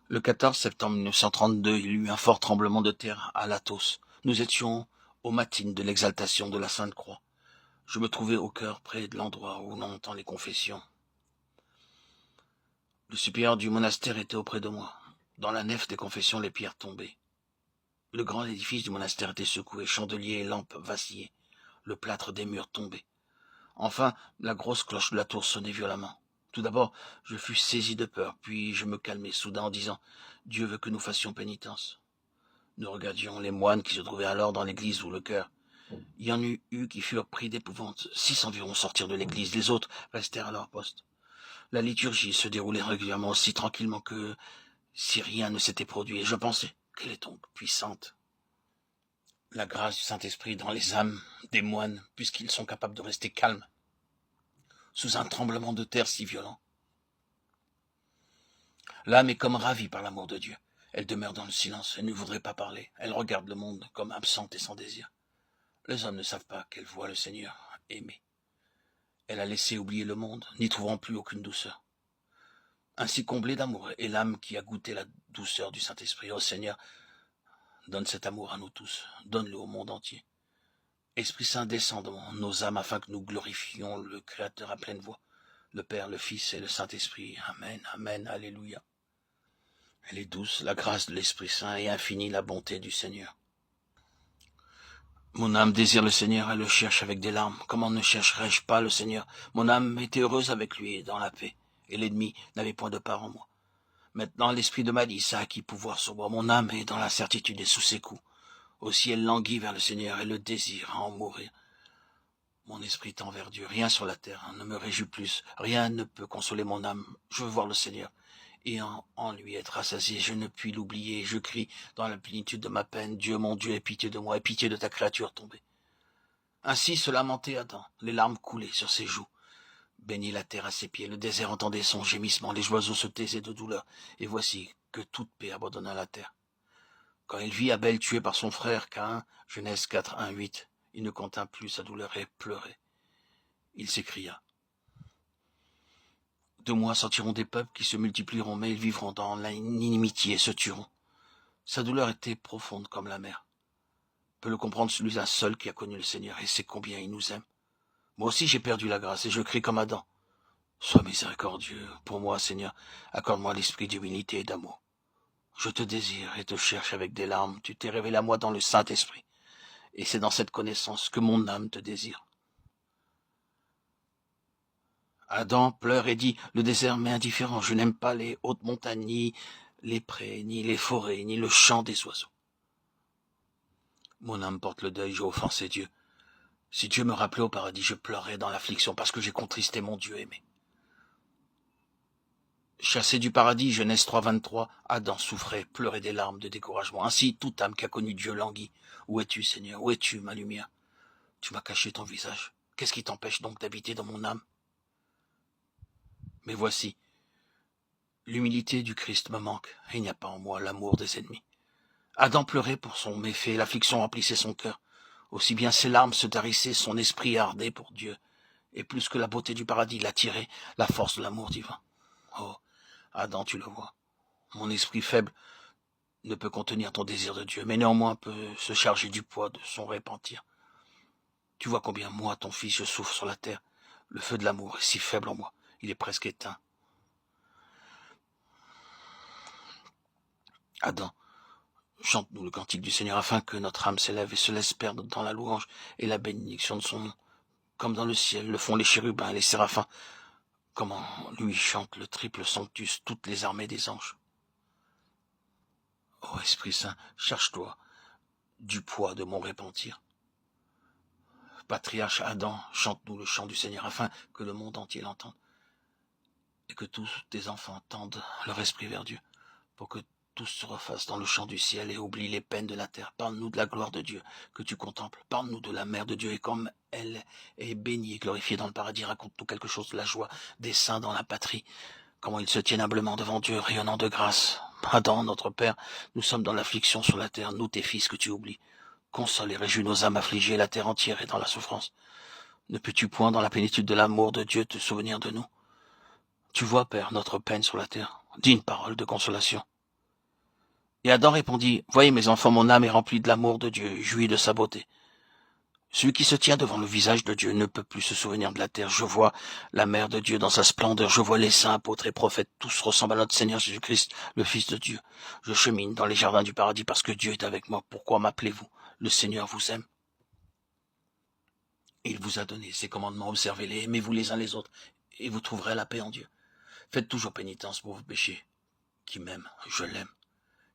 Le 14 septembre 1932, il y eut un fort tremblement de terre à Latos. Nous étions aux matines de l'exaltation de la Sainte Croix. Je me trouvais au cœur près de l'endroit où l'on entend les confessions. Le supérieur du monastère était auprès de moi. Dans la nef des confessions, les pierres tombaient. Le grand édifice du monastère était secoué, chandeliers et lampes vacillaient. Le plâtre des murs tombait. Enfin, la grosse cloche de la tour sonnait violemment. Tout d'abord, je fus saisi de peur, puis je me calmai soudain en disant « Dieu veut que nous fassions pénitence ». Nous regardions les moines qui se trouvaient alors dans l'église ou le chœur. Il y en eut qui furent pris d'épouvante. 6 environ sortirent de l'église, les autres restèrent à leur poste. La liturgie se déroulait régulièrement aussi tranquillement que si rien ne s'était produit, et je pensais qu'elle est donc puissante. La grâce du Saint-Esprit dans les âmes des moines, puisqu'ils sont capables de rester calmes sous un tremblement de terre si violent. L'âme est comme ravie par l'amour de Dieu. Elle demeure dans le silence, elle ne voudrait pas parler. Elle regarde le monde comme absente et sans désir. Les hommes ne savent pas qu'elle voit le Seigneur aimer. Elle a laissé oublier le monde, n'y trouvant plus aucune douceur. Ainsi comblée d'amour est l'âme qui a goûté la douceur du Saint-Esprit. Ô Seigneur, donne cet amour à nous tous, donne-le au monde entier. Esprit Saint, descend dans nos âmes afin que nous glorifions le Créateur à pleine voix, le Père, le Fils et le Saint-Esprit. Amen, Amen, Alléluia. Elle est douce, la grâce de l'Esprit Saint, et infinie la bonté du Seigneur. Mon âme désire le Seigneur, elle le cherche avec des larmes. Comment ne chercherais-je pas le Seigneur? Mon âme était heureuse avec lui dans la paix, et l'ennemi n'avait point de part en moi. Maintenant l'esprit de malice a acquis pouvoir sur moi. Mon âme est dans l'incertitude et sous ses coups. Aussi elle languit vers le Seigneur, et le désire à en mourir. Mon esprit tend vers Dieu, rien sur la terre ne me réjouit plus, rien ne peut consoler mon âme. Je veux voir le Seigneur, et en lui être rassasié. Je ne puis l'oublier, je crie dans la plénitude de ma peine, Dieu mon Dieu, aie pitié de moi, aie pitié de ta créature tombée. Ainsi se lamentait Adam, les larmes coulaient sur ses joues. Bénit la terre à ses pieds, le désert entendait son gémissement, les oiseaux se taisaient de douleur, et voici que toute paix abandonna la terre. Quand il vit Abel tué par son frère Caïn, Genèse 4, 1, 8, il ne contint plus sa douleur et pleurait. Il s'écria. De moi sortiront des peuples qui se multiplieront, mais ils vivront dans l'inimitié et se tueront. Sa douleur était profonde comme la mer. Peut le comprendre celui-là seul qui a connu le Seigneur et sait combien il nous aime. Moi aussi j'ai perdu la grâce et je crie comme Adam. Sois miséricordieux pour moi, Seigneur, accorde-moi l'esprit d'humilité et d'amour. Je te désire et te cherche avec des larmes, tu t'es révélé à moi dans le Saint-Esprit, et c'est dans cette connaissance que mon âme te désire. Adam pleure et dit, le désert m'est indifférent, je n'aime pas les hautes montagnes, ni les prés, ni les forêts, ni le chant des oiseaux. Mon âme porte le deuil, j'ai offensé Dieu. Si Dieu me rappelait au paradis, je pleurerais dans l'affliction parce que j'ai contristé mon Dieu aimé. Chassé du paradis, Genèse 3, 23, Adam souffrait, pleurait des larmes de découragement. Ainsi, toute âme qui a connu Dieu languit. Où es-tu, Seigneur? Où es-tu, ma lumière? Tu m'as caché ton visage. Qu'est-ce qui t'empêche donc d'habiter dans mon âme? Mais voici, l'humilité du Christ me manque, et il n'y a pas en moi l'amour des ennemis. Adam pleurait pour son méfait, l'affliction remplissait son cœur. Aussi bien ses larmes se tarissaient, son esprit ardait pour Dieu. Et plus que la beauté du paradis l'attirait, la force de l'amour divin. Oh, Adam, tu le vois. Mon esprit faible ne peut contenir ton désir de Dieu, mais néanmoins peut se charger du poids de son repentir. Tu vois combien moi, ton fils, je souffre sur la terre. Le feu de l'amour est si faible en moi, il est presque éteint. Adam, chante-nous le cantique du Seigneur afin que notre âme s'élève et se laisse perdre dans la louange et la bénédiction de son nom. Comme dans le ciel le font les chérubins et les séraphins, comment lui chante le triple sanctus toutes les armées des anges. Ô Esprit Saint, charge-toi du poids de mon repentir. Patriarche Adam, chante-nous le chant du Seigneur afin que le monde entier l'entende et que tous tes enfants tendent leur esprit vers Dieu pour que tous se refassent dans le chant du ciel et oublient les peines de la terre. Parle-nous de la gloire de Dieu que tu contemples. Parle-nous de la mère de Dieu et comme elle est bénie et glorifiée dans le paradis, raconte-nous quelque chose de la joie des saints dans la patrie. Comment ils se tiennent humblement devant Dieu, rayonnant de grâce. Adam, notre Père, nous sommes dans l'affliction sur la terre, nous tes fils que tu oublies. Console et réjouis nos âmes affligées, la terre entière est dans la souffrance. Ne peux-tu point, dans la plénitude de l'amour de Dieu, te souvenir de nous? Tu vois, Père, notre peine sur la terre. Dis une parole de consolation. Et Adam répondit, « Voyez mes enfants, mon âme est remplie de l'amour de Dieu, jouit de sa beauté. Celui qui se tient devant le visage de Dieu ne peut plus se souvenir de la terre. Je vois la mère de Dieu dans sa splendeur. Je vois les saints, apôtres et prophètes. Tous ressemblent à notre Seigneur Jésus-Christ, le Fils de Dieu. Je chemine dans les jardins du paradis parce que Dieu est avec moi. Pourquoi m'appelez-vous? Le Seigneur vous aime. Il vous a donné ses commandements. Observez-les, aimez-vous les uns les autres, et vous trouverez la paix en Dieu. Faites toujours pénitence pour vos péchés. Qui m'aime, je l'aime.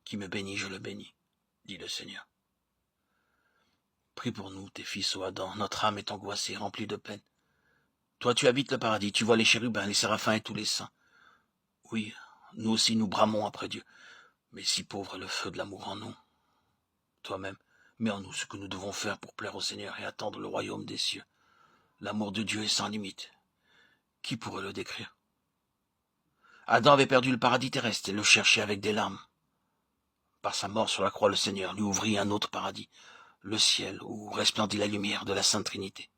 Qui me bénit, je le bénis, dit le Seigneur. Prie pour nous, tes fils, ô Adam, notre âme est angoissée, remplie de peine. Toi, tu habites le paradis, tu vois les chérubins, les séraphins et tous les saints. Oui, nous aussi nous bramons après Dieu, mais si pauvre est le feu de l'amour en nous. Toi-même, mets en nous ce que nous devons faire pour plaire au Seigneur et attendre le royaume des cieux. L'amour de Dieu est sans limite. Qui pourrait le décrire? Adam avait perdu le paradis terrestre et le cherchait avec des larmes. Par sa mort sur la croix, le Seigneur lui ouvrit un autre paradis, le ciel où resplendit la lumière de la Sainte Trinité.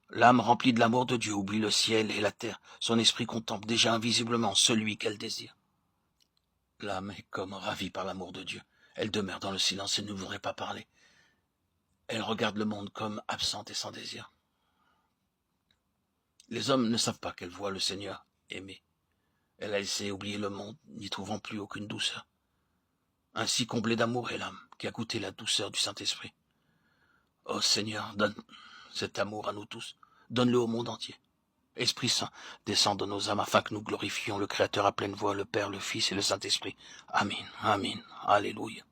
L'âme remplie de l'amour de Dieu oublie le ciel et la terre. Son esprit contemple déjà invisiblement celui qu'elle désire. L'âme est comme ravie par l'amour de Dieu. Elle demeure dans le silence et ne voudrait pas parler. Elle regarde le monde comme absente et sans désir. Les hommes ne savent pas qu'elle voit le Seigneur aimer. Elle a laissé oublier le monde, n'y trouvant plus aucune douceur. Ainsi comblée d'amour est l'âme qui a goûté la douceur du Saint-Esprit. Ô Seigneur, donne cet amour à nous tous. Donne-le au monde entier. Esprit Saint, descends dans nos âmes afin que nous glorifions le Créateur à pleine voix, le Père, le Fils et le Saint-Esprit. Amen, Amen, Alléluia.